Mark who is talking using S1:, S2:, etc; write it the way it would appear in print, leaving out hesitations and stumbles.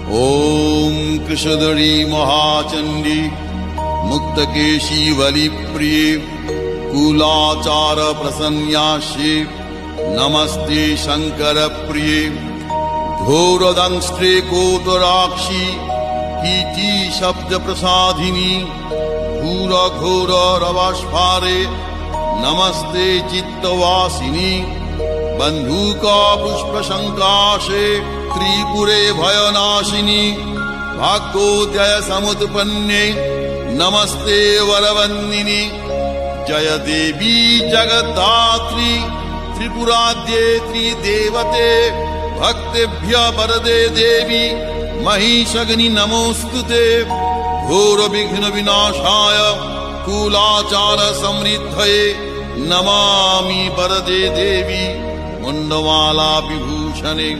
S1: ॐ कृशधरी महाचण्डी मुक्तकेशी बलिप्रिये कुलाचार प्रसन्यास्ये नमस्ते शंकर प्रिये घोरदंष्ट्रे कोटराक्षी कीटी शब्द प्रसादिनी घोर घोर रवस्फारे नमस्ते चित्तवासिनी बंधुका पुष्प संकाशे त्रिपुरे भयनाशिनी भाग्योदय समुत्पन्ने नमस्ते वरवन्दिनी जय देवी जगद्धात्री त्रिपुराद्ये त्रिदेवते भक्तेभ्य वरदे देवी महिषग्नि नमोस्तुते घोर विघ्न विनाशाय कुलाचार समृद्धये नमामि वरदे देवी मुंडमाला विभूषणे।